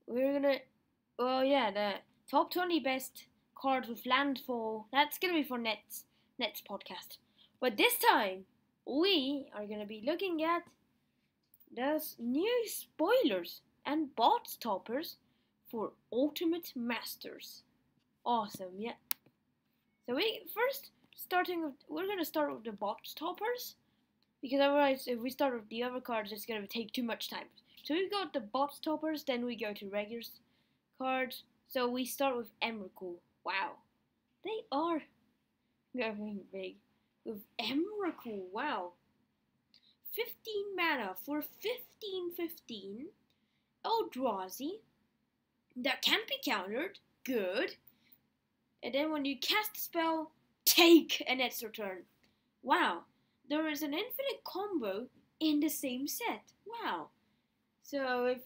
we're gonna, oh yeah, the top 20 best cards with landfall. That's gonna be for Net's podcast. But this time, we are gonna be looking at those new spoilers and bot stoppers for Ultimate Masters. Awesome, yeah. So we're gonna start with the bot stoppers, because otherwise if we start with the other cards it's gonna take too much time. So we got the bot stoppers, then we go to regular cards. So we start with Emrakul. Wow, they are going big with Emrakul. Wow, 15 mana for 15/15 Eldrazi that can't be countered. Good. And then when you cast a spell, take an extra turn. Wow, there is an infinite combo in the same set. Wow. So if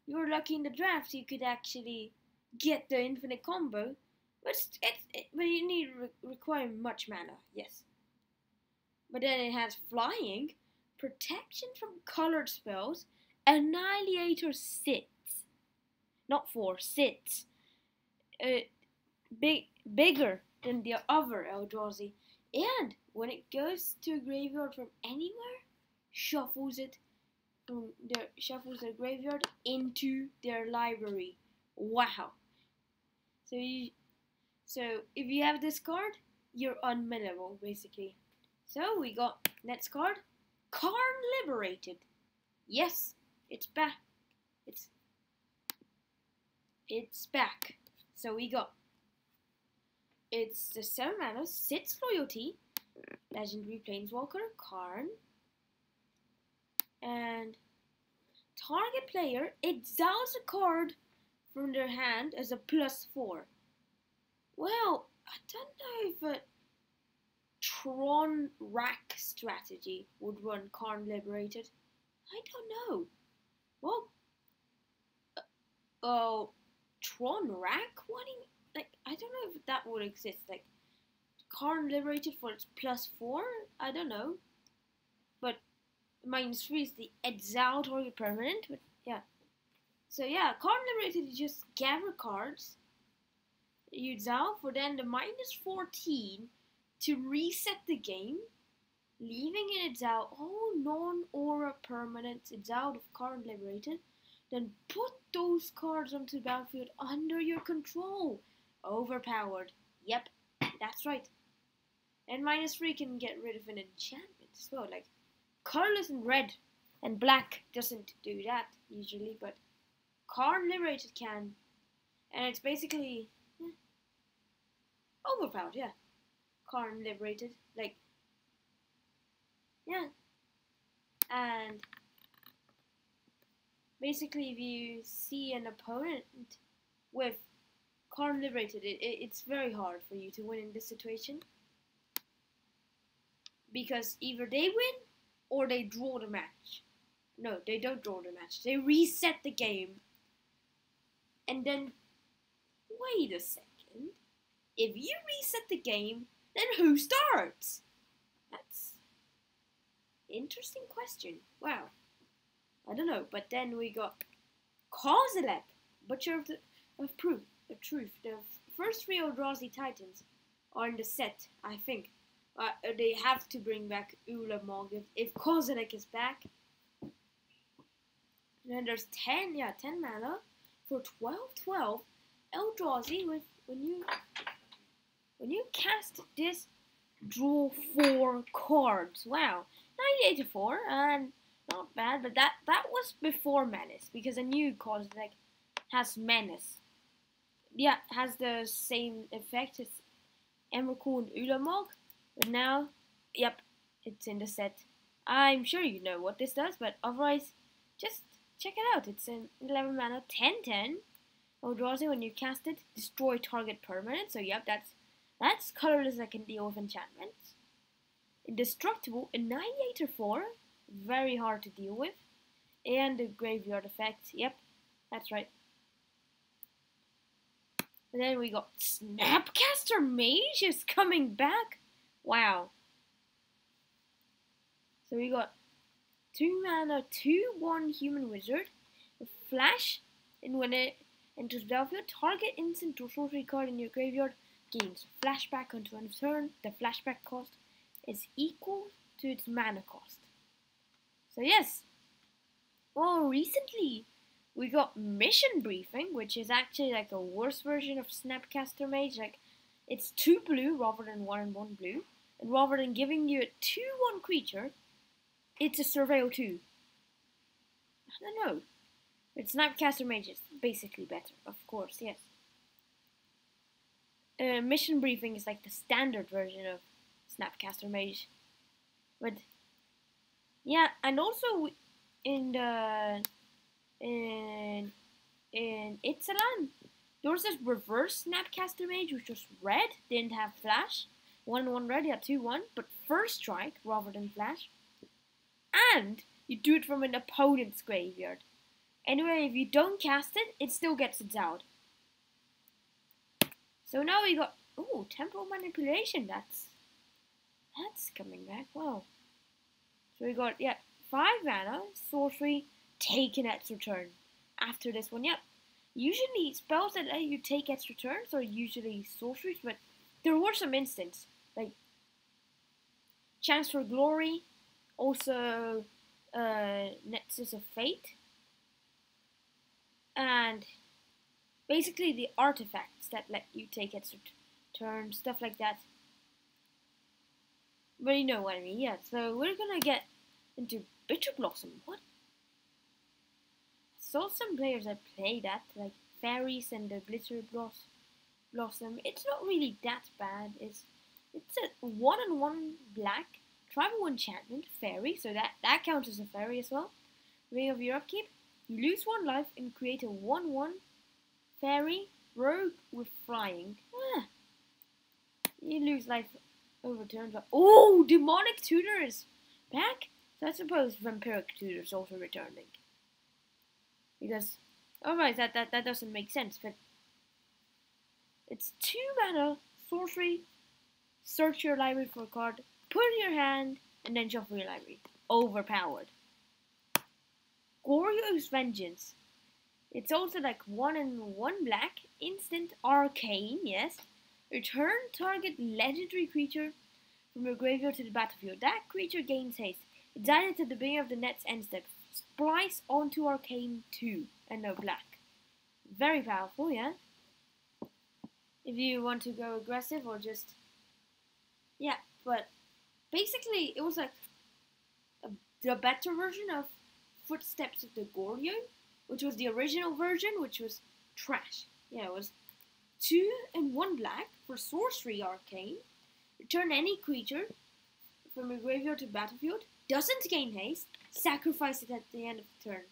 you're lucky in the draft, you could actually get the infinite combo. But you need require much mana, yes. But then it has flying, protection from colored spells, Annihilator sits. Not 4, sits. Bigger than the other Eldrazi, and when it goes to a graveyard from anywhere, shuffles the graveyard into their library. Wow! So if you have this card, you're unmillable basically. So we got next card, Karn Liberated. Yes, it's back. It's back. So we got. It's the 7 mana, 6 loyalty, legendary planeswalker, Karn, and target player exiles a card from their hand as a +4. Well, I don't know if a Tron Rack strategy would run Karn Liberated. I don't know. Well, Tron Rack? I don't know if that would exist. Like, Karn Liberated for its +4? I don't know. But -3 is the exile target permanent. But yeah. So yeah, Karn Liberated is just gather cards. You exile for then the -14 to reset the game, leaving in exile all non-aura permanents exiled of Karn Liberated. Then put those cards onto the battlefield under your control. Overpowered. Yep, that's right. And -3 can get rid of an enchantment as well. Like, colorless and red and black doesn't do that usually, but Karn Liberated can. And it's basically overpowered, yeah. Karn Liberated. Like, yeah. And basically, if you see an opponent with Karn Liberated, it's very hard for you to win in this situation. Because either they win or they draw the match. No, they don't draw the match. They reset the game. And then, wait a second. If you reset the game, then who starts? That's interesting question. Wow. I don't know. But then we got CODZ, Butcher of Truth. The first 3 Eldrazi Titans are in the set, I think. They have to bring back Ulamog if CODZ is back. And then there's 10 mana for 12/12 Eldrazi with when you cast this, draw 4 cards. Wow, 98/4 and not bad, but that was before Menace, because a new CODZ has Menace. Yeah, has the same effect as Emrakul and Ulamog, but now, yep, it's in the set. I'm sure you know what this does, but otherwise, just check it out. It's an 11 mana, 10/10. Eldrazi, when you cast it, destroy target permanent. So yep, that's colorless that can deal with enchantments. Indestructible, Annihilator 4, very hard to deal with. And the graveyard effect, yep, that's right. And then we got Snapcaster Mage is coming back. Wow. So we got 2 mana, 2/1 human wizard with flash, and when Enters the battlefield. Target instant or sorcery card in your graveyard gains flashback until end of turn. The flashback cost is equal to its mana cost. So yes. Well, recently we got Mission Briefing, which is actually like a worse version of Snapcaster Mage. Like, it's 2 blue rather than 1 and 1 blue. And rather than giving you a 2/1 creature, it's a Surveil 2. I don't know. But Snapcaster Mage is basically better, of course, yes. Mission Briefing is like the standard version of Snapcaster Mage. But yeah, and also in Ixalan, there was this reverse Snapcaster Mage which was red, didn't have flash. 1/1 red, yeah, 2/1, but first strike rather than flash. And you do it from an opponent's graveyard. Anyway, if you don't cast it, it still gets its out. So now we got Temporal Manipulation. That's coming back. Wow. So we got 5 mana, sorcery, take an extra turn. After this one, usually spells that let you take extra turns are usually sorceries, but there were some instances like Chance for Glory, also Nexus of Fate, and basically the artifacts that let you take extra turns, stuff like that. But you know what I mean, yeah. So we're gonna get into Bitter Blossom. What? Saw some players that play that, like Fairies and the Bitter Blossom. It's not really that bad. It's a 1/1 black tribal enchantment fairy, so that counts as a fairy as well. Ring of your upkeep, you lose 1 life and create a 1/1 fairy rogue with flying. You lose life over turn, but Demonic Tutor is back. So I suppose Vampiric Tutor is also returning. Because otherwise that doesn't make sense, but it's 2 mana, sorcery, search your library for a card, put it in your hand, and then shuffle your library. Overpowered. Goryo's Vengeance. It's also like 1/1 black, instant arcane, yes. Return target legendary creature from your graveyard to the battlefield. That creature gains haste. It's added to the beginning of the next end step. Splice onto arcane 2 and no black. Very powerful, yeah. If you want to go aggressive or just but basically it was like the better version of Footsteps of the Goryo, which was the original version, which was trash. Yeah, it was 2/1 black for sorcery arcane. Return any creature from your graveyard to battlefield. Doesn't gain haste. Sacrifice it at the end of the turn.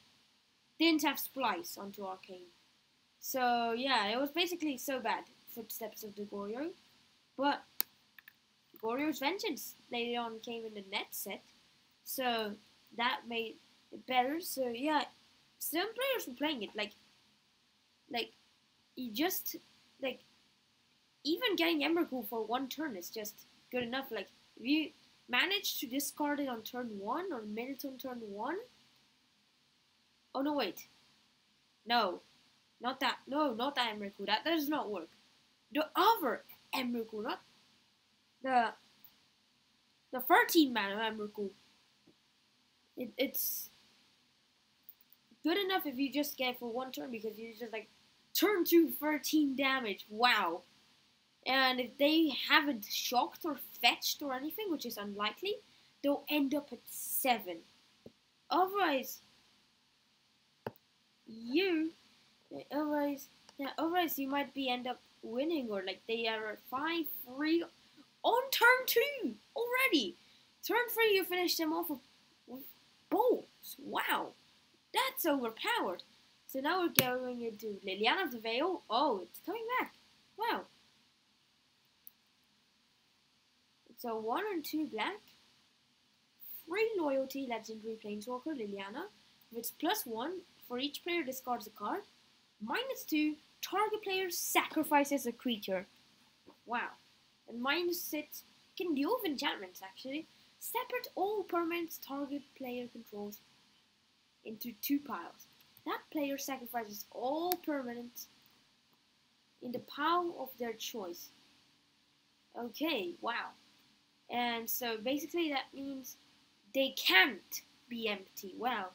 Didn't have splice onto arcane. So yeah, it was basically so bad. Footsteps of the Goryo, but Goryo's Vengeance later on came in the net set, so that made it better. So yeah, some players were playing it like you just like even getting Emrakul for 1 turn is just good enough. Like if you manage to discard it on turn 1 or minute on turn 1. Oh no, wait, no, not that. No, not that Emrakul. That does not work. The other Emrakul, not the 13 mana Emrakul. It's good enough if you just get it for 1 turn, because you just like turn 2 13 damage. Wow. And if they haven't shocked or fetched or anything, which is unlikely, they'll end up at 7. Otherwise you might end up winning, or like they are at 5-3 on turn 2 already. Turn 3 you finish them off with bolts. Wow, that's overpowered. So now we're going into Liliana of the Veil. Oh, it's coming back. Wow. It's a 1 and 2 black. 3 loyalty legendary planeswalker Liliana. With +1 for each player discards a card. -2, target player sacrifices a creature. Wow. And -6 can deal with enchantments actually. Separate all permanents target player controls into 2 piles. That player sacrifices all permanents in the pile of their choice. Okay, wow. And so basically that means they can't be empty. Wow.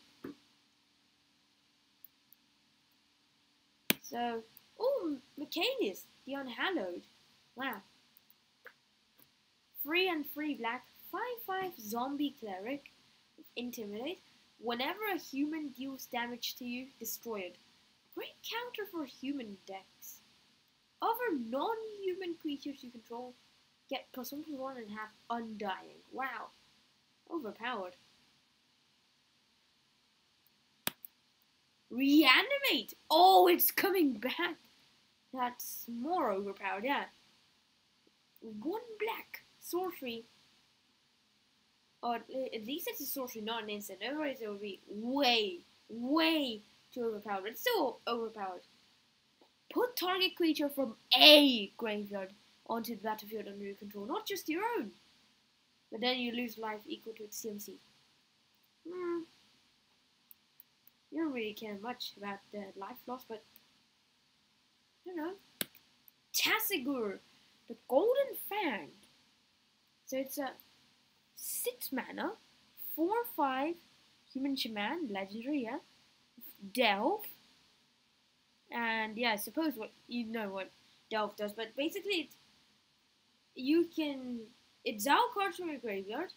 So, oh, Michaelis, the Unhallowed. Wow. 3 and 3 black, 5/5 zombie cleric, intimidate. Whenever a human deals damage to you, destroy it. Great counter for human decks. Other non-human creatures you control get +1/+1 and have undying. Wow. Overpowered. Reanimate! Oh, it's coming back! That's more overpowered, yeah. 1 black. Sorcery. Or at least it's a sorcery, not an instant. Otherwise it would be way too overpowered. But it's still overpowered. Put target creature from a graveyard onto the battlefield under your control, not just your own. But then you lose life equal to its CMC. You don't really care much about the life loss, but I don't know. Tassigur, the Golden Fang. So it's a 6 mana, 4/5 human shaman, legendary, yeah. Delve. And yeah, I suppose what you know what Delve does, but basically you can exile cards from your graveyard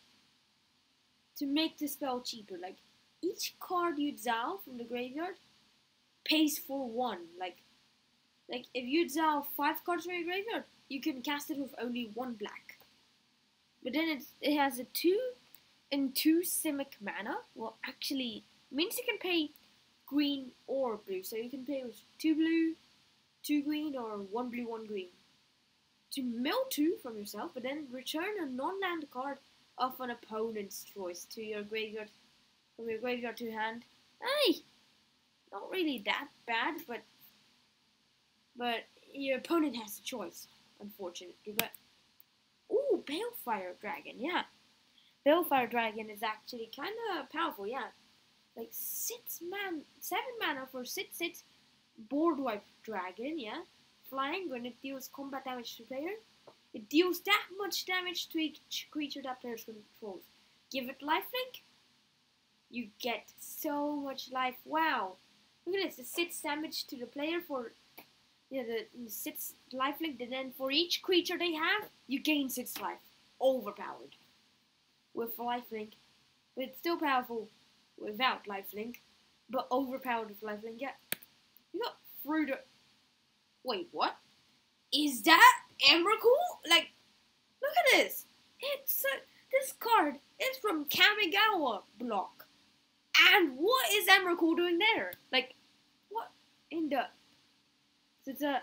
to make the spell cheaper. Like each card you exile from the graveyard pays for 1. Like if you exile 5 cards from your graveyard, you can cast it with only 1 black. But then it has a 2 and 2 Simic mana. Well, actually means you can pay green or blue. So you can pay with 2 blue, 2 green, or 1 blue, 1 green. To mill 2 from yourself, but then return a non-land card of an opponent's choice to your graveyard, from your graveyard to hand. Hey, not really that bad, but your opponent has a choice, unfortunately. But ooh, Balefire Dragon, yeah. Balefire Dragon is actually kind of powerful, yeah. Like 7 mana for 6/6 board wipe dragon, yeah. Flying when it deals combat damage to player. It deals that much damage to each creature that player controls. Give it lifelink, you get so much life. Wow. Look at this, the 6 damage to the player for the 6 lifelink, and then for each creature they have, you gain 6 life. Overpowered with lifelink. But it's still powerful without lifelink, but overpowered with lifelink. Yeah. You got through the... Wait, what? Is that Emrakul? Like, look at this. It's this card is from Kamigawa block. And what is Emrakul doing there? Like, what in the... So it's a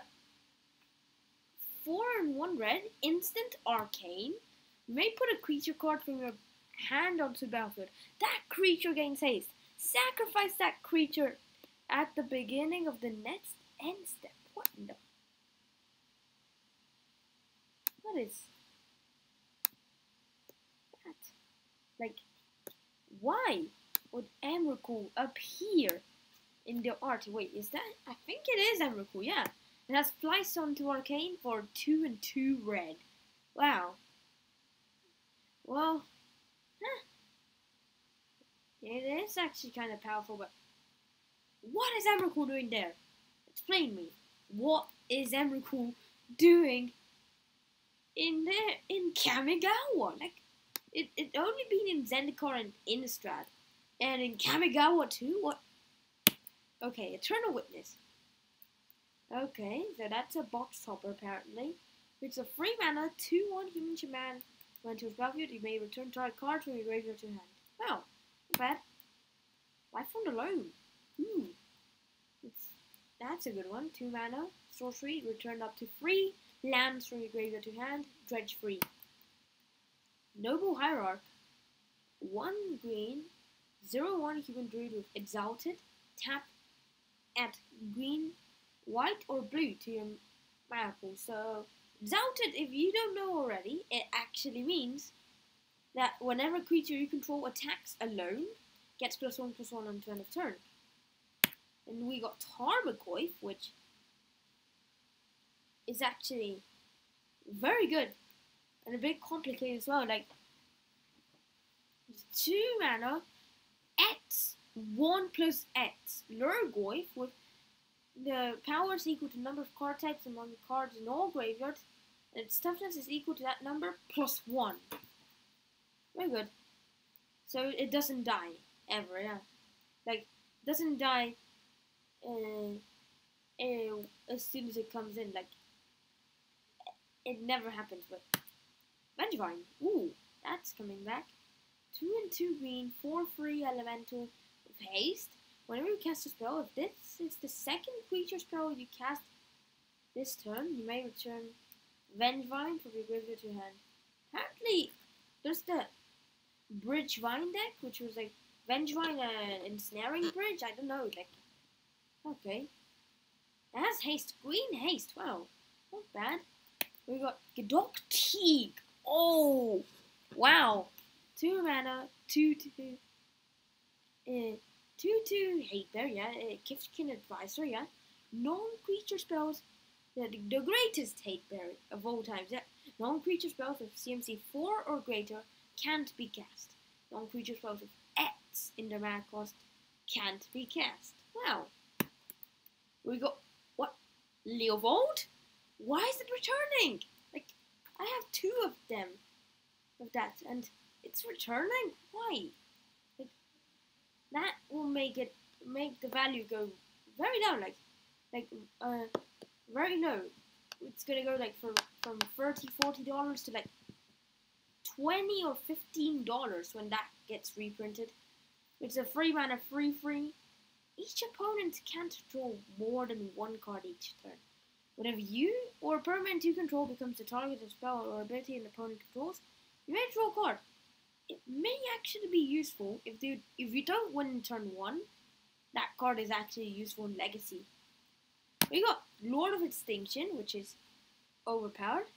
4 and 1 red, instant arcane. You may put a creature card from your hand onto the battlefield. That creature gains haste. Sacrifice that creature at the beginning of the next end step. What in the... What is that? Like, why would Emrakul appear in the art? Wait, is that... I think it is Emrakul, yeah. It has Flies onto Arcane for 2 and 2 red. Wow. Well, it is actually kind of powerful, but what is Emrakul doing there? Explain me. What is Emrakul doing in Kamigawa? Like, it only been in Zendikar and Innistrad, and in Kamigawa too. What? Okay, Eternal Witness. Okay, so that's a box topper apparently. It's a 3 mana, 2/1 human shaman. When to his battlefield, you may return target card from your graveyard to hand. Wow, not bad. Life on the Loam. That's a good one. 2 mana, sorcery, return up to 3 lands from your graveyard to hand, dredge free. Noble Hierarch. 1 green, 0/1 human druid with exalted. Tap at green, white, or blue to your mana pool. So, exalted, if you don't know already, it actually means that whenever a creature you control attacks alone, gets +1/+1 until end of turn. And we got Tarmogoyf, which is actually very good and a bit complicated as well. Like 2 mana, X 1 plus X Lurgoyf with the power is equal to number of card types among cards in all graveyards, and its toughness is equal to that number plus 1. Very good. So it doesn't die ever, yeah. Like, doesn't die as soon as it comes in. Like, it never happens. But Vengevine, ooh, that's coming back. 2 and 2 green, 4/3 elemental with haste. Whenever you cast a spell, if this is the second creature spell you cast this turn, you may return Vengevine from your graveyard to your hand. Apparently, there's the Bridgevine deck, which was like Vengevine Ensnaring Bridge. I don't know, like, okay. It has haste, green haste. Wow, not bad. We got Godok Teague. Oh, wow. 2 mana, 2/2. 2/2 Aether, yeah. Kifkin Advisor, yeah. Non-creature spells. The greatest hate berry of all times, yeah. Non-creature spells with CMC 4 or greater can't be cast. Non-creature spells with X in their mana cost can't be cast. Wow. We got, what? Leovold? Why is it returning? Like, I have 2 of them. Of that, and it's returning? Why? Like, that will make the value go very down, very low. It's gonna go like from $30-40 to like $20 or $15 when that gets reprinted. It's a 3 mana free. Each opponent can't draw more than 1 card each turn. Whenever you or a permanent you control becomes the target of spell or ability an opponent controls, you may draw a card. It may actually be useful if you don't win in turn 1. That card is actually useful in Legacy. We got Lord of Extinction, which is overpowered.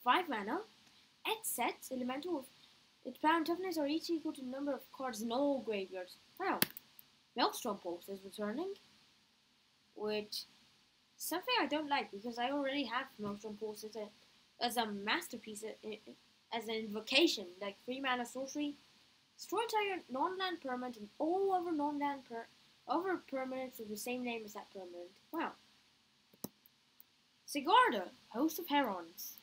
5 mana. It sets elemental with its power and toughness are each equal to the number of cards in all graveyards. Wow. Maelstrom Pulse is returning, which something I don't like because I already have Maelstrom Pulse as a masterpiece, as an invocation, like 3 mana sorcery. Destroy target non-land permanent and all other non-land other permanents with the same name as that permanent. Wow. Sigarda, Host of Herons.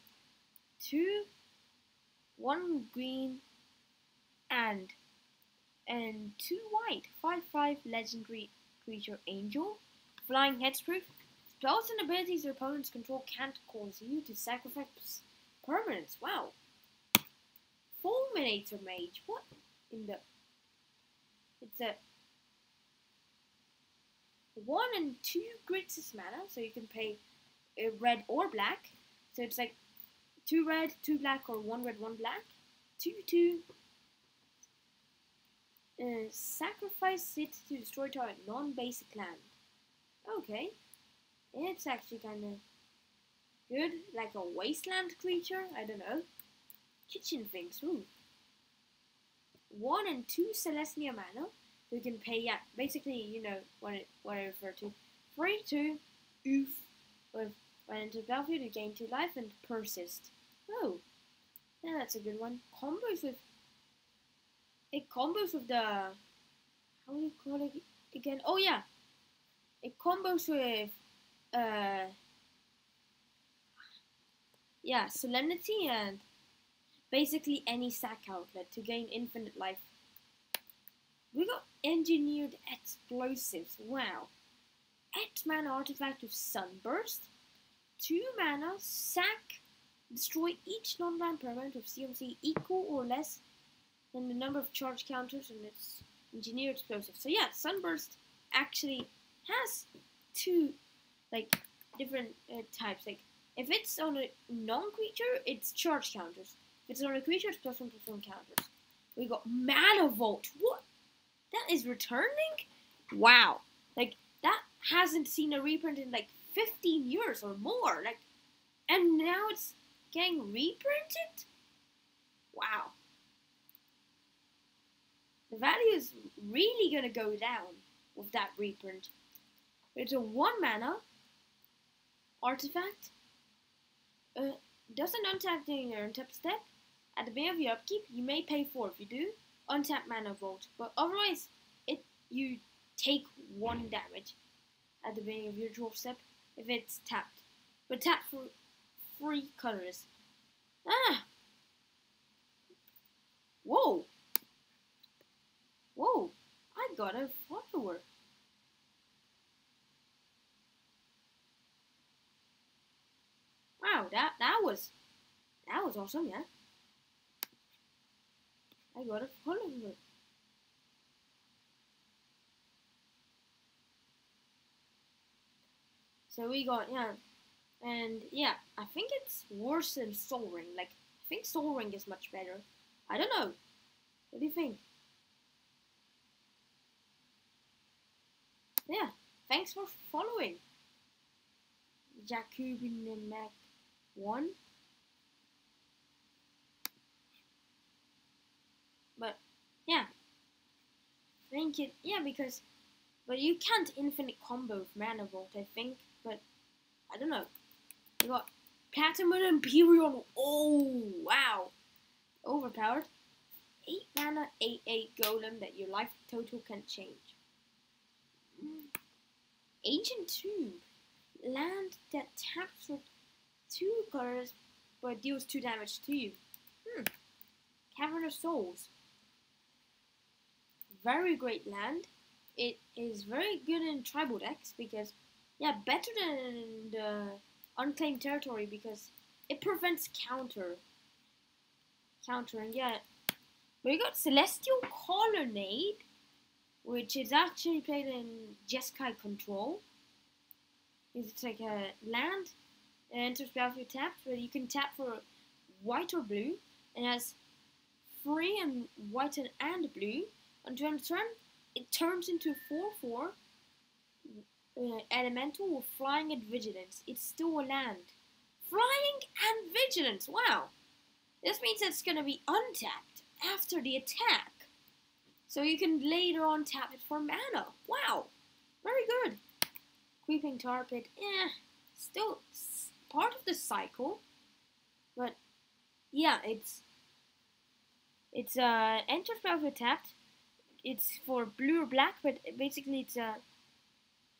2, 1 green, and 2 white. 5/5 legendary creature angel. Flying hexproof. Spells and abilities your opponents control can't cause you to sacrifice permanents. Wow. Fulminator Mage. What in the? It's a 1 and 2 Grixis mana, so you can pay red or black. So it's like 2 red, 2 black, or 1 red, 1 black. 2/2. Sacrifice it to destroy target non-basic land. Okay. It's actually kind of good, like a wasteland creature. I don't know. Kitchen things. Ooh. 1 and 2 Celestia mana. So you can pay, yeah, basically, you know what I refer to. 3/2 oof. With when into the battlefield, you gain 2 life and persist. Oh, yeah, that's a good one. Combos with the, how do you call it again? Oh yeah, it combos with yeah, Solemnity and basically any sack outlet to gain infinite life. We got Engineered Explosives. Wow. 8 mana artifact with Sunburst. 2 mana, sack, destroy each non-land permanent with CMC equal or less than the number of charge counters and its Engineered Explosives. So yeah, Sunburst actually has 2 like different types. Like if it's on a non-creature, it's charge counters. If it's on a creature, it's +1/+1 counters. We got Mana Vault. What? That is returning? Wow. Like, that hasn't seen a reprint in like 15 years or more. Like, and now it's getting reprinted? Wow. The value is really gonna go down with that reprint. It's a 1 mana, artifact. Doesn't untap during your untap step. At the beginning of your upkeep, you may pay 4. If you do, untap mana vault. But otherwise, you take 1 damage at the beginning of your draw step if it's tapped. But tap for 3 colors. Ah! Whoa! Whoa! I got a follower. Wow, that was awesome, yeah. I got a follower. So we got, yeah, and yeah, I think it's worse than Soul Ring. Like, I think Soul Ring is much better. I don't know. What do you think? Yeah, thanks for following. Jakubin and Mac 1. But yeah, think it, yeah, because, but you can't infinite combo with Mana Vault, I think, but I don't know. You got Platinum Imperial. Oh wow, overpowered. 8 mana, 8/8 golem that your life total can change. Ancient Tomb, land that taps for 2 colors but deals 2 damage to you. Cavern of Souls, very great land. It is very good in tribal decks because, yeah, better than the unclaimed territory because it prevents countering. Yeah, we got Celestial Colonnade, which is actually played in Jeskai Control. It's like a land that enters battlefield tapped, where you can tap for white or blue, and has 3 and white and blue. On turn, it turns into 4/4 elemental with flying and vigilance. It's still a land. Flying and vigilance, wow! This means it's gonna be untapped after the attack. So you can later on tap it for mana. Wow! Very good. Creeping Tar Pit, still part of the cycle. But yeah, it's enters battlefield tapped. It's for blue or black, but basically it's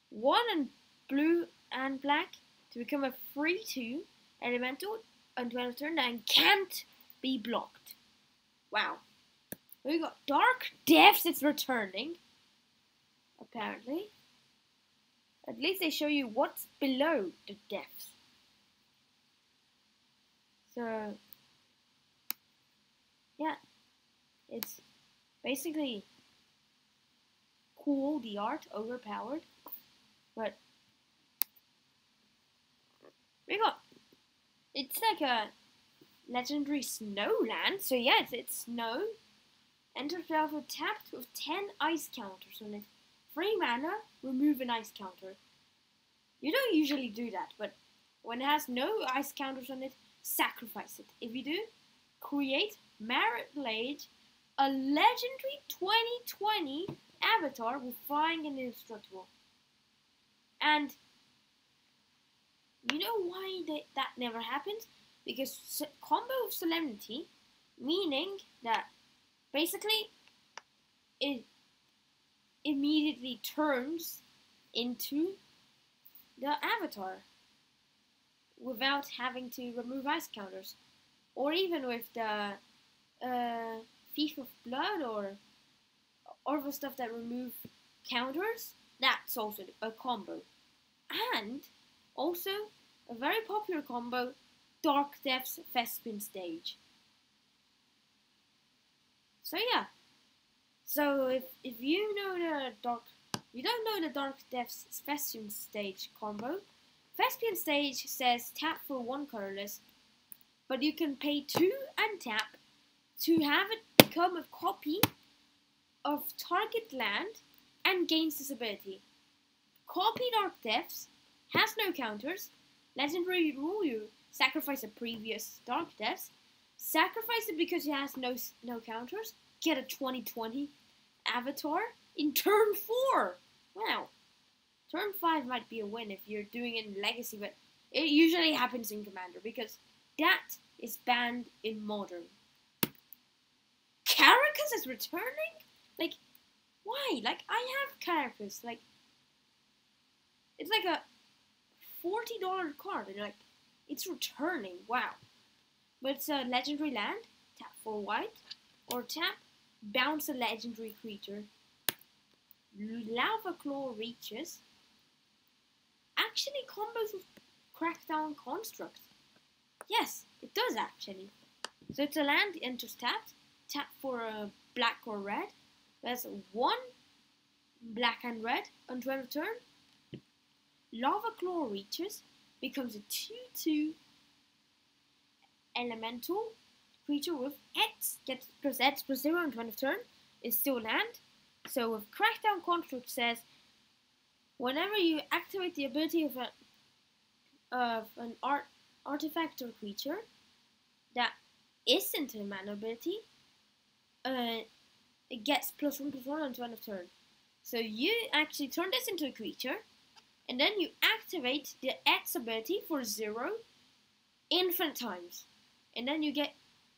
1 and blue and black to become a 3/2 elemental until end of turn and can't be blocked. Wow. We got Dark Depths, it's returning. Apparently. At least they show you what's below the depths. So, yeah. It's basically cool, the art, overpowered. But we got, it's like a legendary snow land. So yeah, it's snow. Enter battlefield tapped with 10 ice counters on it. 3 mana, remove an ice counter. You don't usually do that, but when it has no ice counters on it, sacrifice it. If you do, create Merit Blade, a legendary 2020 avatar with flying and indestructible. And you know why that never happens? Because combo of Solemnity, meaning that basically it immediately turns into the avatar without having to remove ice counters. Or even with the Thief of Blood or the stuff that remove counters, that's also a combo. And also a very popular combo, Dark Depths Thespian Stage. So yeah. So if you know you don't know the Dark Depths Thespian Stage combo, Thespian Stage says tap for 1 colorless, but you can pay 2 and tap to have it become a copy of target land and gains this ability. Copy Dark Depths, has no counters, legendary rule, you sacrifice a previous Dark Depths, sacrifice it because it has no counters, get a 2020 avatar in turn 4. Wow. Turn 5 might be a win if you're doing it in Legacy, but It usually happens in Commander because that is banned in Modern. Caracas is returning? Like, why? Like, I have Caracas. Like, it's like a $40 card. And like, it's returning. Wow. But it's a legendary land. Tap 4 white. Or tap, bounce a legendary creature. Lava Claw reaches. Actually combos with Crackdown Construct. Yes, it does actually. So it's a land, enters tapped. Tap for a black or red. There's 1 black and red until end of turn. Lava Claw reaches, becomes a 2/2 elemental creature with X, gets plus X plus 0 until end of turn, is still land. So with Crackdown Construct says, whenever you activate the ability of an artifact or creature that isn't a mana ability, it gets +1/+1 until end of turn. So you actually turn this into a creature, and then you activate the X ability for 0 infinite times, and then you get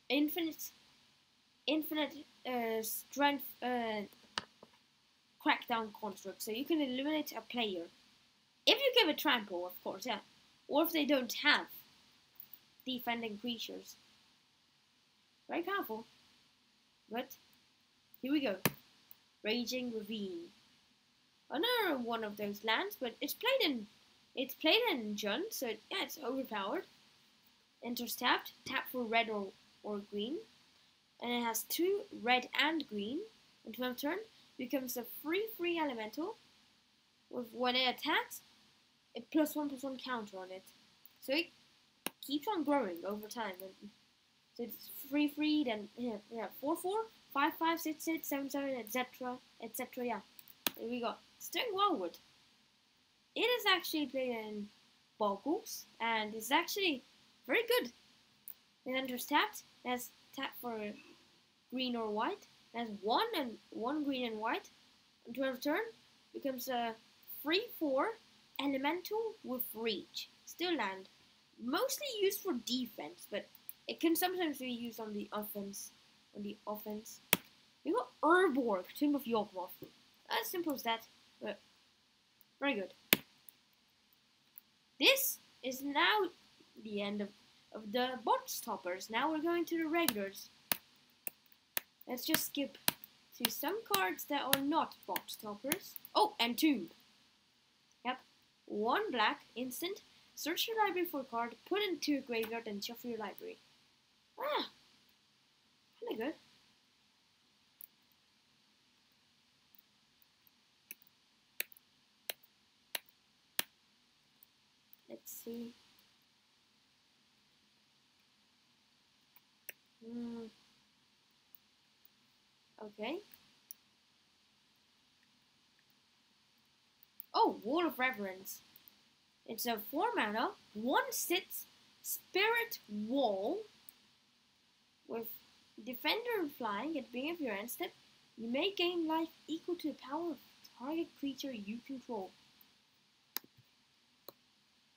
infinite strength Crackdown Construct. So you can eliminate a player if you give it trample, of course, yeah, or if they don't have defending creatures. Very powerful. But here we go. Raging Ravine. Another one of those lands, but it's played in Jund, so yeah, it's overpowered. Enters tapped, tap for red or green, and it has 2 red and green. Until end of turn, becomes a free elemental. With when it attacks, a +1/+1 counter on it. So it keeps on growing over time. And so it's free, then yeah, 4/4, 5/5, 6/6, 7/7, etc. Yeah, here we go. Sting Wildwood. It is actually played in Boggles, and it's actually very good. It enters tapped. It has tap for green or white. It has 1 green and white. Until end of turn, becomes a 3/4 elemental with reach. Still land. Mostly used for defense, but it can sometimes be used on the offense. We got Urborg, Tomb of Yawgmoth. As simple as that, but very good. This is now the end of the box toppers. Now we're going to the regulars. Let's just skip to some cards that are not box toppers. Oh, and Tomb. Yep. 1 black, instant. Search your library for a card, put it into your graveyard, and shuffle your library. Ah, kinda good. Let's see. Okay. Oh, Wall of Reverence. It's a 4 mana, 1/6 Spirit Wall with Defender and Flying. At the beginning of your end step, you may gain life equal to the power of target creature you control.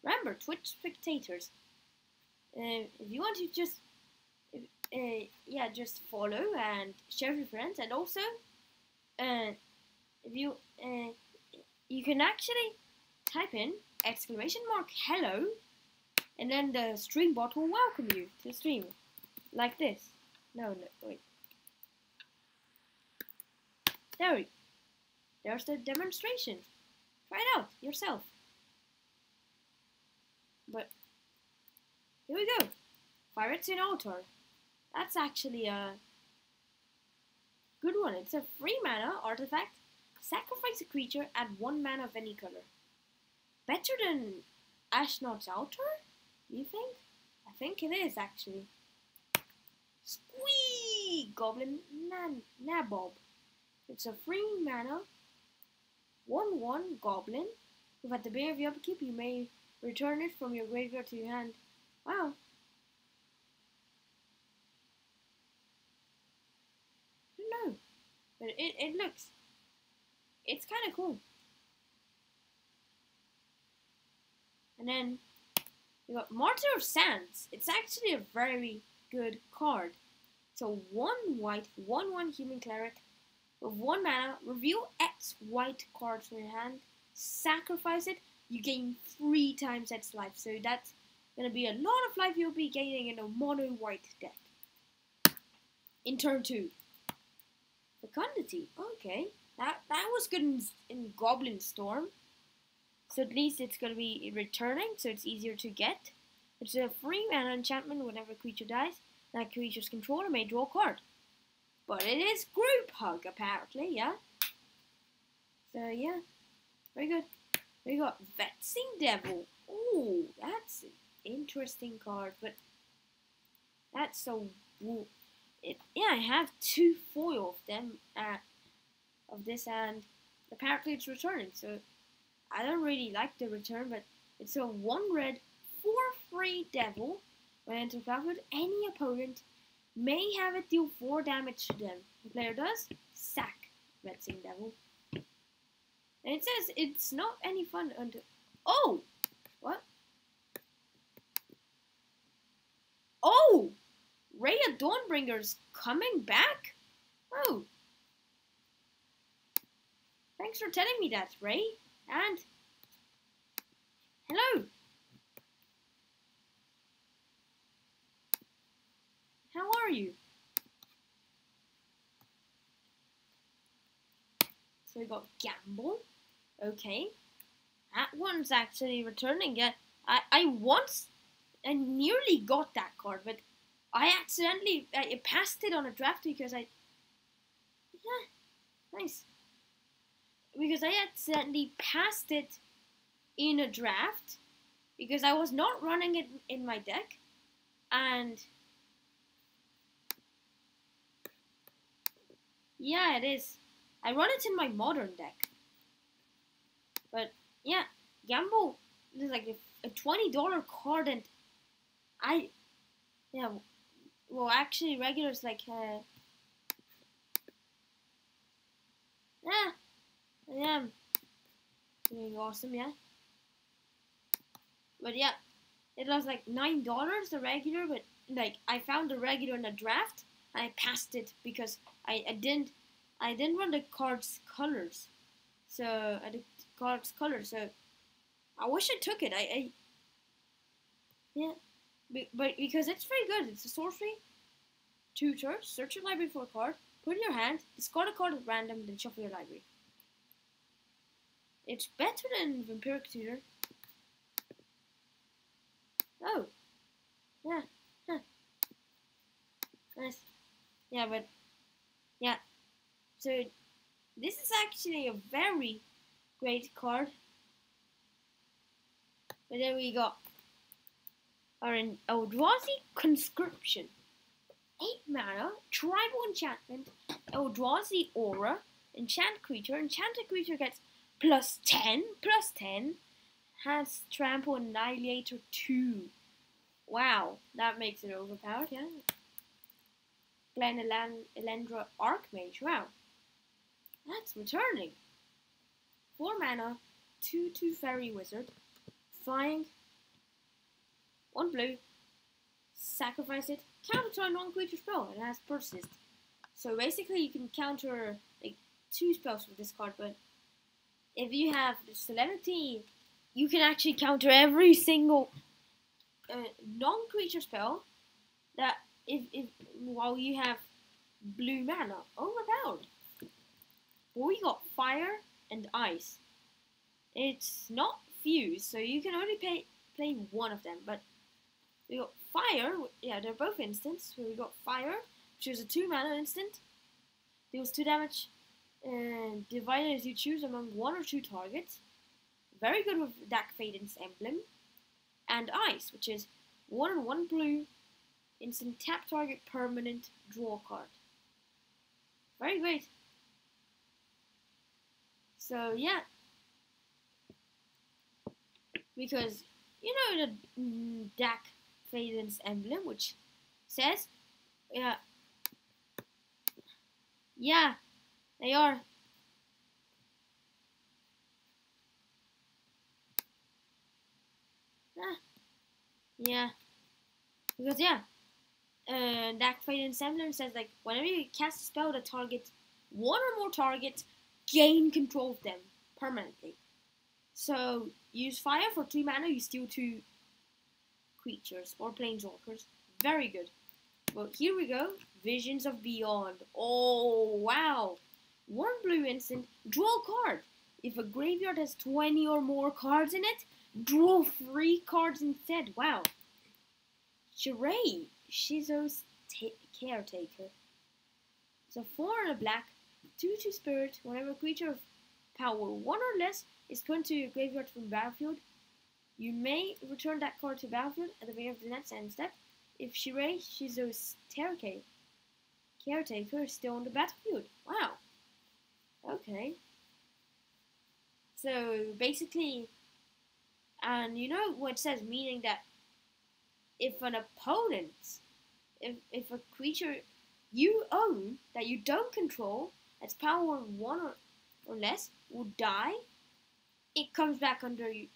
Remember, Twitch spectators, if you want to just follow and share with your friends, and also if you can actually type in !hello, and then the stream bot will welcome you to the stream like this. No, wait. There's the demonstration. Try it out yourself. But here we go. Pirates in Altar. That's actually a good one. It's a 3 mana artifact. Sacrifice a creature, add 1 mana of any color. Better than Ashnod's Altar? You think? I think it is actually. Squee! Goblin Nabob. It's a 3 mana 1/1 goblin. If at the beginning of your upkeep you may return it from your graveyard to your hand. Wow. I don't know. But it's kind of cool. And then We got Martyr of Sands. It's actually a very good card. So 1 white, 1/1 human cleric with 1 mana. Reveal X white cards from your hand. Sacrifice it. You gain 3 times its life. So that's gonna be a lot of life you'll be gaining in a mono white deck. In turn 2. Fecundity. Okay. That was good in Goblin Storm. So at least it's going to be returning, so it's easier to get. It's a free mana enchantment. Whenever a creature dies, that creature's controller may draw a card. But it is Group Hug, apparently, yeah? So, yeah. Very good. We got Vexing Devil. Ooh, that's an interesting card, but that's so... yeah, I have 2 foil of them, of this, and apparently it's returning, so I don't really like the return, but it's a 1 red, 4/3 devil. When enter battlefield, any opponent may have it deal 4 damage to them. The player does, sack Vexing Devil. And it says it's not any fun until... Oh! What? Oh! Ray of Dawnbringer's coming back? Oh. Thanks for telling me that, Ray. And... hello. How are you? So we got Gamble. Okay. That one's actually returning. Yeah, I nearly got that card, but I accidentally passed it on a draft because I... yeah, nice. Because I accidentally passed it in a draft because I was not running it in my deck, and yeah, it is. I run it in my modern deck, but yeah, Gamble is like a $20 card, and yeah, well, actually, regular is like yeah, I am doing awesome, yeah. But yeah, it was like $9 the regular, but like I found the regular in a draft and I passed it because I didn't run the card's colors. So so I wish I took it. Yeah, but because it's very good. It's a sorcery, tutor, search your library for a card, put it in your hand, discard a card at random, then shuffle your library. It's better than Vampiric Tutor. Oh, yeah, huh. Nice. Yeah, but yeah. So this is actually a very great card. But then we got our Eldrazi Conscription. 8 mana, tribal enchantment, Eldrazi Aura, enchant creature. Enchanted creature gets +10, has Trample Annihilator 2. Wow, that makes it overpowered, yeah. Elendra Archmage, wow. That's returning. 4 mana, 2/2 Fairy Wizard, flying, 1 blue, sacrifice it, counter to a non-creature spell, and it has persist. So basically you can counter like 2 spells with this card, but if you have the Solemnity, you can actually counter every single non-creature spell that while you have blue mana. Overpowered. Well, we got fire and ice. It's not fused, so you can only play one of them, but we got fire, yeah, they're both instants. So we got fire, which is a 2 mana instant, deals 2 damage, and divided as you choose among 1 or 2 targets. Very good with Dark Faden's emblem. And ice, which is 1 and 1 blue, instant tap target permanent, draw card. Very great. So yeah, because you know the Dark Faden's emblem, which says, yeah, they are. Yeah, because yeah, Dark Fate Ensembler says like whenever you cast a spell that targets one or more targets, gain control of them permanently. So use fire for 2 mana. You steal 2 creatures or planeswalkers. Very good. Well, here we go. Visions of Beyond. Oh wow! 1 blue instant. Draw a card. If a graveyard has 20 or more cards in it, draw 3 cards instead. Wow. Shirai, Shizo's Caretaker. So 4 and a black, 2/2 spirit. Whenever a creature of power 1 or less is put into your graveyard from battlefield, you may return that card to battlefield at the beginning of the next end step. If Shirai, Shizo's Caretaker is still on the battlefield. Wow. Okay. So basically, and you know what it says, meaning that if an opponent, if a creature you own that you don't control, that's power 1 or less, will die, it comes back under you.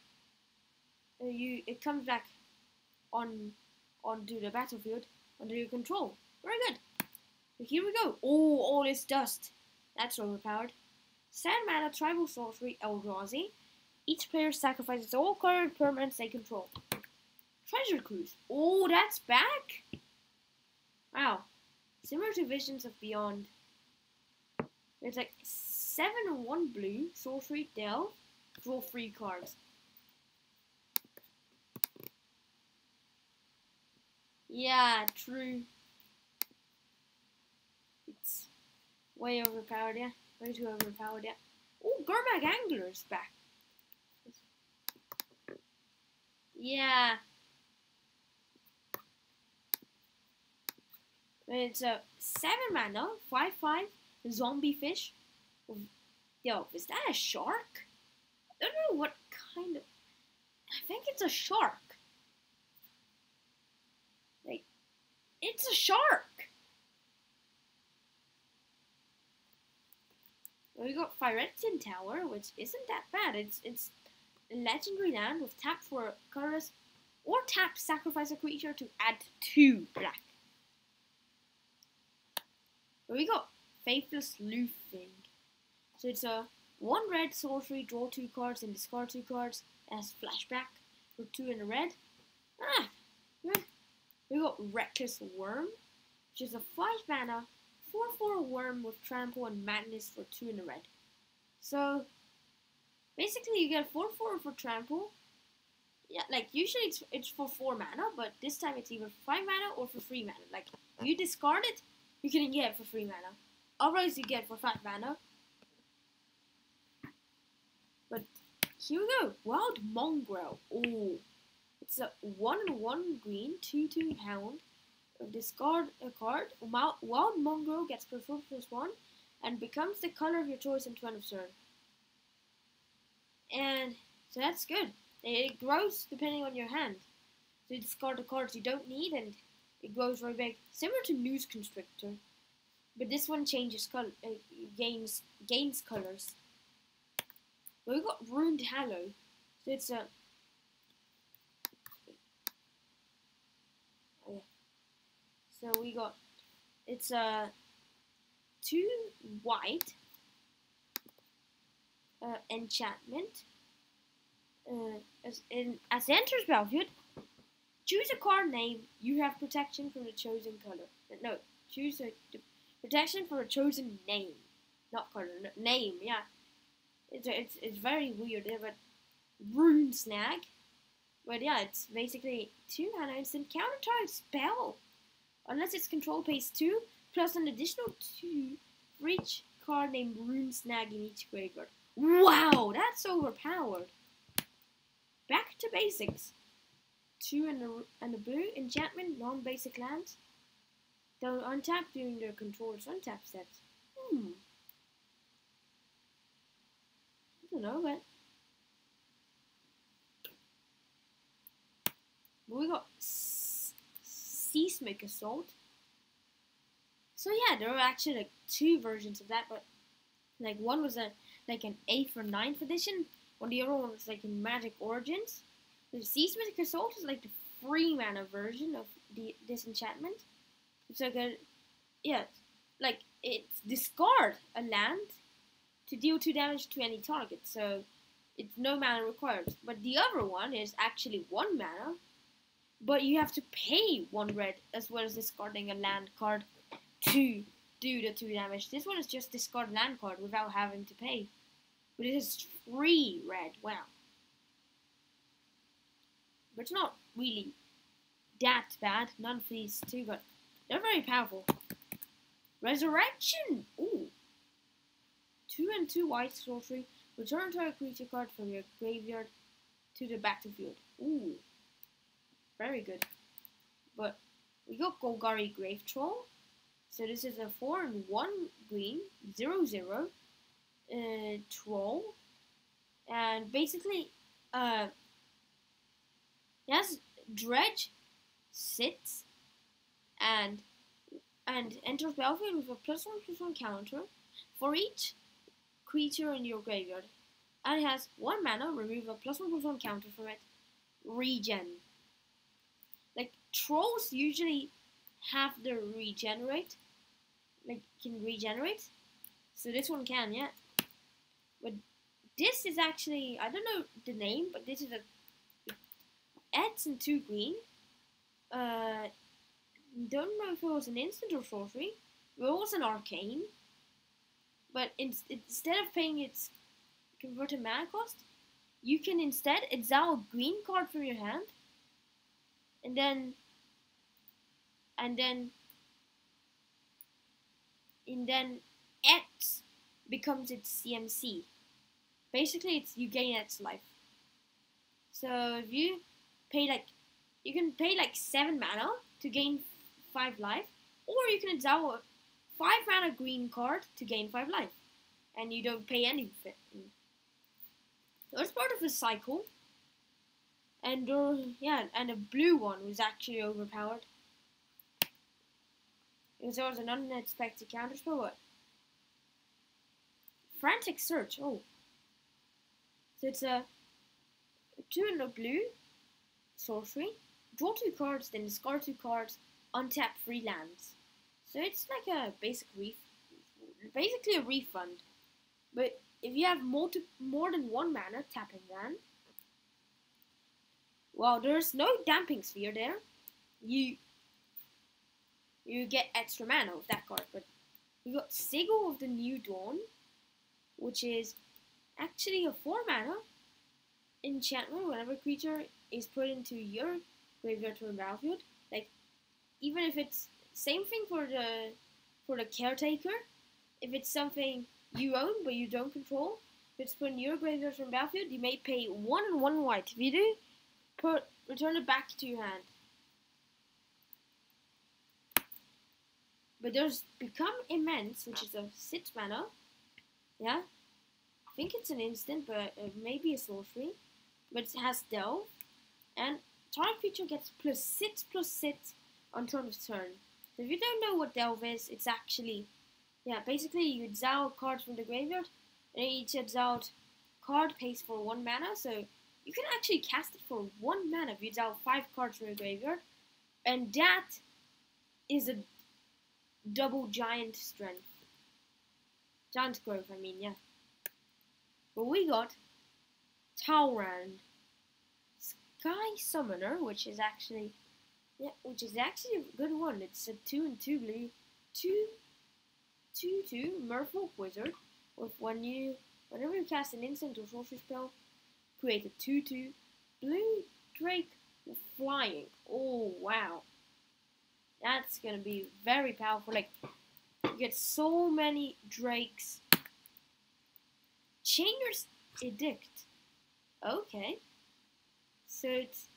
It comes back onto the battlefield under your control. Very good. So here we go. Oh, all this dust. That's overpowered. 7 mana tribal sorcery Eldrazi. Each player sacrifices all current permanents they control. Treasure Cruise. Oh, that's back? Wow. Similar to Visions of Beyond. There's like 7 and 1 blue, sorcery, delve, draw 3 cards. Yeah, true. It's way overpowered, yeah. Way too overpowered, yeah. Oh, Gurmag Angler's back. Yeah. It's a 7 mana, 5/5 zombie fish. Yo, is that a shark? I don't know what kind of. I think it's a shark. Like, it's a shark. We got Phyrexian Tower, which isn't that bad. It's a legendary land with tap for colorless or tap sacrifice a creature to add 2 black. We got Faithless Sleuthing. So it's a 1 red sorcery, draw 2 cards and discard 2 cards as flashback for 2 in a red. We got Reckless Worm, which is a 5 mana, 4/4 worm with trample and madness for 2 in a red. So basically you get 4/4 for trample. Yeah, like usually it's for 4 mana, but this time it's either 5 mana or for 3 mana. Like you discard it, you can get it for 3 mana. Otherwise you get it for 5 mana. But here we go. Wild Mongrel. Oh, it's a 1/1 green, 2/2 hound. Discard a card. Wild Mongrel gets +4/+1 and becomes the color of your choice until end of turn. And so that's good. It grows depending on your hand. So you discard the cards you don't need and it grows very big. Similar to Noose Constrictor. But this one changes color, gains colors. But we got Ruined Hallow. So it's a. Oh yeah. So we got. It's a 2 white enchantment. As it enters battlefield, choose a card name. You have protection from the chosen color. No, choose a protection for a chosen name, not color. No, name, yeah. It's very weird, but Rune Snag. But yeah, it's basically 2 mana instant counter target spell, unless its control pays 2 plus an additional 2 for each card named Rune Snag in each graveyard. Wow, that's overpowered. Back to basics. 2 and a blue enchantment, non-basic lands. They'll untap during their controller's untap steps. I don't know, but we got Seismic Assault. So yeah, there were actually like 2 versions of that, but like one was like an 8th or 9th edition, while the other one was like in Magic Origins. The Seismic Assault is like the 3 mana version of this enchantment. It's like a, yeah, like it's discard a land to deal 2 damage to any target, so it's no mana required. But the other one is actually 1 mana, but you have to pay 1 red as well as discarding a land card to do the 2 damage. This one is just discard land card without having to pay. But it is 3 red, wow. But it's not really that bad. None of these two, but they're very powerful. Resurrection! Ooh. 2 and 2 white sorcery. Return to a creature card from your graveyard to the battlefield. Ooh. Very good. But we got Golgari Grave Troll. So this is a 4 and 1 green, 0/0 troll. And basically, it has Dredge, sits, and enters battlefield with a +1/+1 counter for each creature in your graveyard. And it has 1 mana, remove a +1/+1 counter from it, regen. Like, trolls usually have the regenerate, like, can regenerate. So this one can, yeah. But this is actually, I don't know the name, but this is a, adds in 2 green. Don't know if it was an instant or sorcery. It was an arcane. But instead of paying its converted mana cost, you can instead exile a green card from your hand, and then X becomes its CMC. Basically, you gain its life. So if you pay you can pay 7 mana to gain 5 life, or you can exile a 5 mana green card to gain 5 life, and you don't pay anything. So it's part of a cycle, and and a blue one was actually overpowered. Because there was an unexpected counterspell. What? Frantic Search. Oh, so it's a 2 and a blue sorcery. Draw 2 cards, then discard 2 cards, untap 3 lands. So it's like a basically a refund. But if you have more than 1 mana tapping land, well, there's no damping sphere there. You get extra mana with that card. But we got Sigil of the New Dawn, which is actually a 4 mana enchantment. Whenever a creature is put into your graveyard to a battlefield, like, even if it's same thing for the caretaker, if it's something you own but you don't control, if it's put in your graveyard from battlefield, you may pay 1 and 1 white. If you do, return it back to your hand. But there's Become Immense, which is a 6 mana. Yeah, I think it's an instant, but maybe a sorcery. But it has Delve, and target creature gets +6/+6 on turn of turn. So if you don't know what Delve is, it's actually, yeah, basically you exile cards from the graveyard, and each exiled card pays for 1 mana, so you can actually cast it for 1 mana if you exile 5 cards from your graveyard, and that is a double giant strength. Giant growth, I mean, yeah. But we got Talrand, Sky Summoner, which is actually a good one. It's a 2 and 2 blue, 2/2 Merfolk Wizard. With whenever you cast an instant or sorcery spell, create a 2/2 blue Drake with flying. Oh wow, that's gonna be very powerful. Like, you get so many Drakes. Chainer's Edict. Okay. So it's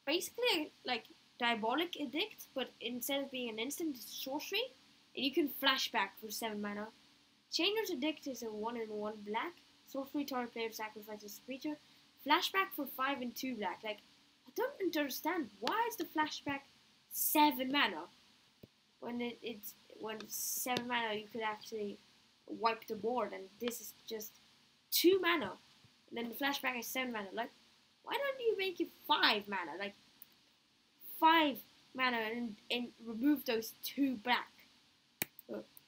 basically like Diabolic Edict, but instead of being an instant, it's sorcery, and you can flashback for 7 mana. Chainer's Edict is a 1 and 1 black. Sorcery, target player sacrifices a creature. Flashback for 5 and 2 black. Like, I don't understand, why is the flashback 7 mana? When it's 7 mana, you could actually wipe the board, and this is just 2 mana. And then the flashback is 7 mana. Like, why don't you make it 5 mana? Like, 5 mana and remove those 2 back.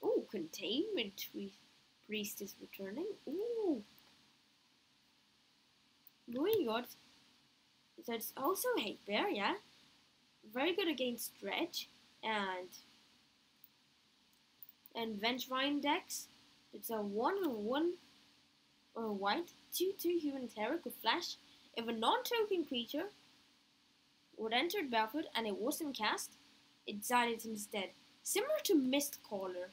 Oh, Containment Priest is returning. Ooh. We got. That's also Hate Bear, yeah. Very good against Dredge and Vengevine decks. It's a 1/1 white 2/2 human Terror with flash. If a non-token creature would enter the battlefield and it wasn't cast, it died it instead. Similar to Mistcaller,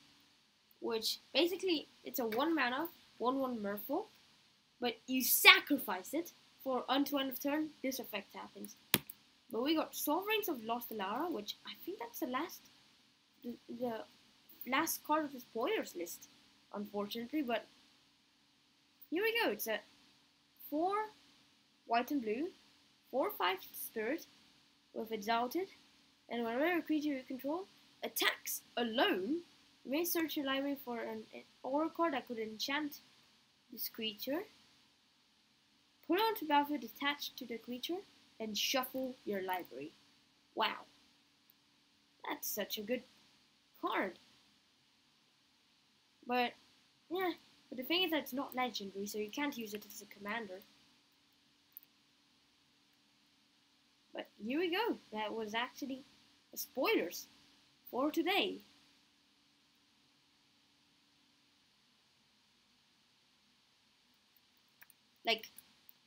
which basically it's a 1 mana 1/1 Merfolk, but you sacrifice it for unto end of turn. This effect happens. But we got Sovereigns of Lost Alara, which I think that's the last card of the spoilers list, unfortunately. But here we go. It's a 4 white and blue, 4/5 spirit with Exalted, and whenever a creature you control attacks alone, you may search your library for an aura card that could enchant this creature. Put it onto battlefield attached to the creature, and shuffle your library. Wow. That's such a good card. But, yeah. But the thing is that it's not legendary, so you can't use it as a commander. But here we go. That was actually spoilers for today.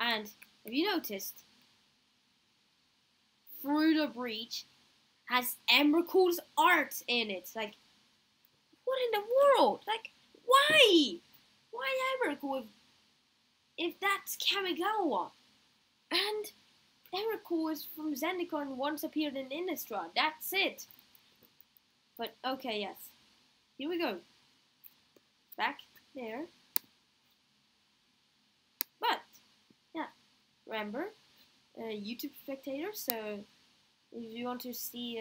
And have you noticed, Through the Breach has Emrakul's art in it? Like, what in the world? Like, why? Why Emrakul if that's Kamigawa? And Emrakul is from Zendikar and once appeared in Innistrad. That's it. But, okay, yes. Here we go. Back there. But, yeah. Remember, YouTube spectator, so if you want to see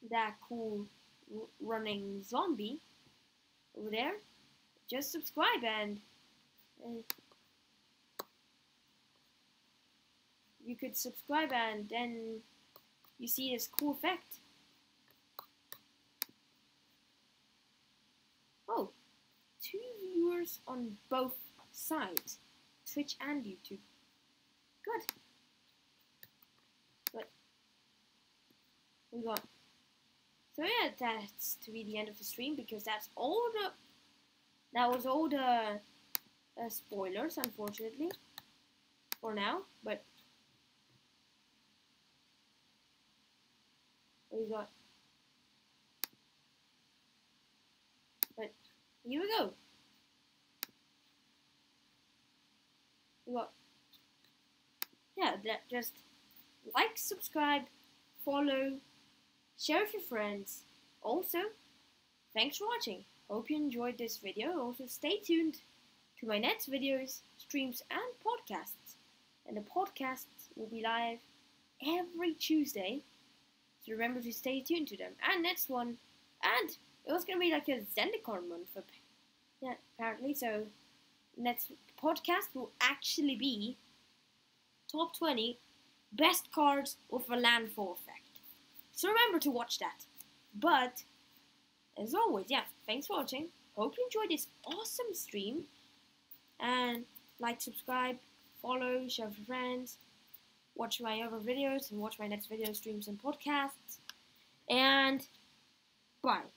that cool running zombie over there, just subscribe and you could subscribe and then you see this cool effect. Oh, 2 viewers on both sides, Twitch and YouTube. Good. But we got. So yeah, that's to be the end of the stream because that was all the spoilers, unfortunately, for now. But we got. But here we go. We got. Yeah, just like, subscribe, follow, share with your friends. Also, thanks for watching. Hope you enjoyed this video. Also, stay tuned to my next videos, streams, and podcasts. And the podcasts will be live every Tuesday. So remember to stay tuned to them. And next one, and it was gonna be like a Zendikar month, yeah, apparently. So next podcast will actually be top 20 best cards with a landfall effect. So remember to watch that. But as always, yeah, thanks for watching. Hope you enjoyed this awesome stream. And like, subscribe, follow, share with your friends, watch my other videos, and watch my next video streams and podcasts. And bye.